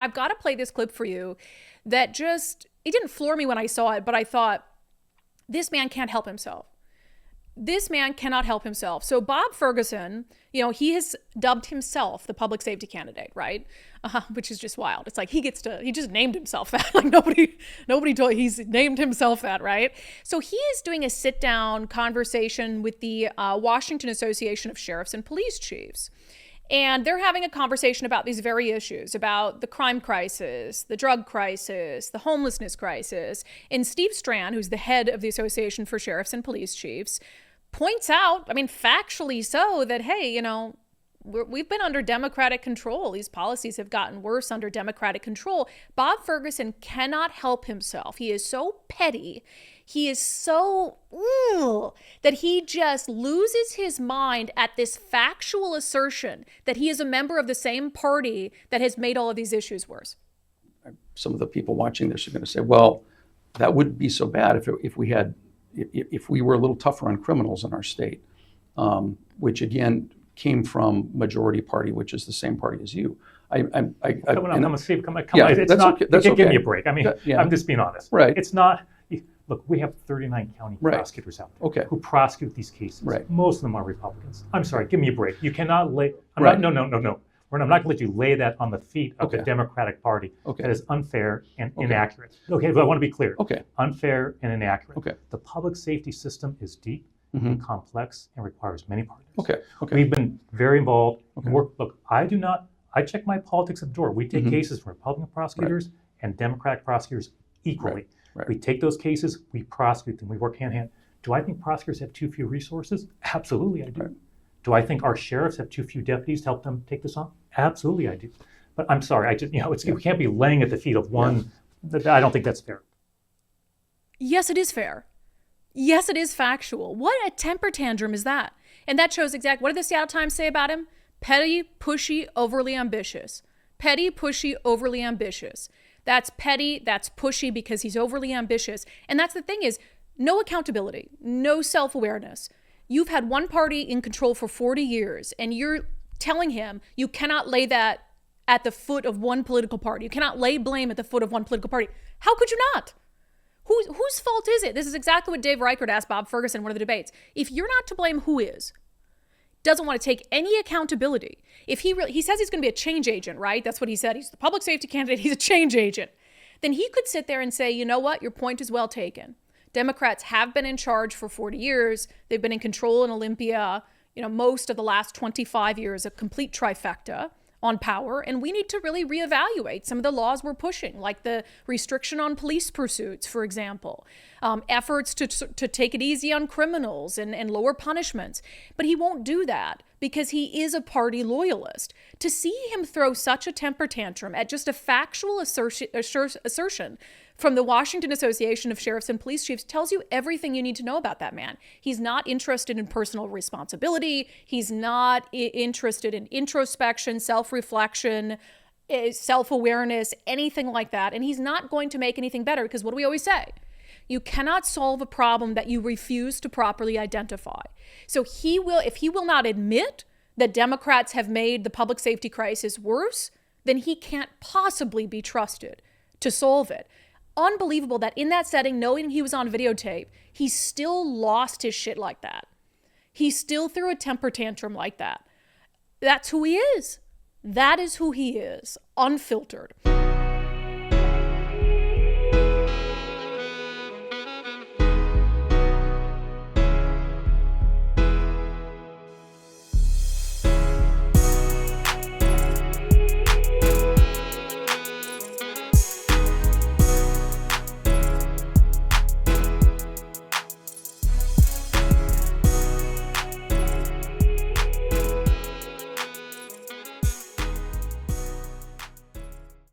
I've got to play this clip for you that just, it didn't floor me when I saw it, but I thought, this man can't help himself. This man cannot help himself. So Bob Ferguson, he has dubbed himself the public safety candidate, right? Which is just wild. It's like he just named himself that. Like nobody told, he's named himself that, right? So he is doing a sit down conversation with the Washington Association of Sheriffs and Police Chiefs. And they're having a conversation about these very issues, about the crime crisis, the drug crisis, the homelessness crisis. And Steve Strand, who's the head of the Association for Sheriffs and Police Chiefs, points out, factually so, that, hey, we've been under Democratic control. These policies have gotten worse under Democratic control. Bob Ferguson cannot help himself. He is so petty. He is so that he just loses his mind at this factual assertion that he is a member of the same party that has made all of these issues worse. Some of the people watching this are going to say, well, that wouldn't be so bad if we were a little tougher on criminals in our state, which again came from majority party, which is the same party as you. Come on, Steve. Come on. It's not. Okay. Give me a break. I'm just being honest. Right. It's not. Look, we have 39 county prosecutors out there who prosecute these cases. Right. Most of them are Republicans. I'm sorry. Give me a break. You cannot lay. No. I'm not going to let you lay that on the feet of the Democratic Party. That is unfair and inaccurate. Okay, but I want to be clear. Unfair and inaccurate. The public safety system is deep, and complex, and requires many partners. We've been very involved. Look, I check my politics at the door. We take cases from Republican prosecutors and Democratic prosecutors equally. We take those cases, we prosecute them, we work hand in hand. Do I think prosecutors have too few resources? Absolutely, I do. Do I think our sheriffs have too few deputies to help them take this on? Absolutely, I do. But I'm sorry, we can't be laying at the feet of one. I don't think that's fair. Yes, it is fair. Yes, it is factual. What a temper tantrum is that? And that shows exactly, what did the Seattle Times say about him? Petty, pushy, overly ambitious. Petty, pushy, overly ambitious. That's petty, that's pushy because he's overly ambitious. And that's the thing is, no accountability, no self-awareness. You've had one party in control for 40 years and you're telling him you cannot lay that at the foot of one political party. You cannot lay blame at the foot of one political party. How could you not? Whose fault is it? This is exactly what Dave Reichert asked Bob Ferguson in one of the debates. If you're not to blame, who is? Doesn't want to take any accountability. If he says he's going to be a change agent, right? That's what he said. He's the public safety candidate. He's a change agent. Then he could sit there and say, you know what? Your point is well taken. Democrats have been in charge for 40 years. They've been in control in Olympia, most of the last 25 years, a complete trifecta on power. And we need to really reevaluate some of the laws we're pushing, like the restriction on police pursuits, for example, efforts to take it easy on criminals and lower punishments. But he won't do that because he is a party loyalist. To see him throw such a temper tantrum at just a factual assertion from the Washington Association of Sheriffs and Police Chiefs tells you everything you need to know about that man. He's not interested in personal responsibility. He's not interested in introspection, self-reflection, self-awareness, anything like that. And he's not going to make anything better because what do we always say? You cannot solve a problem that you refuse to properly identify. So if he will not admit that Democrats have made the public safety crisis worse, then he can't possibly be trusted to solve it. Unbelievable that in that setting, knowing he was on videotape, he still lost his shit like that. He still threw a temper tantrum like that. That's who he is. That is who he is, unfiltered.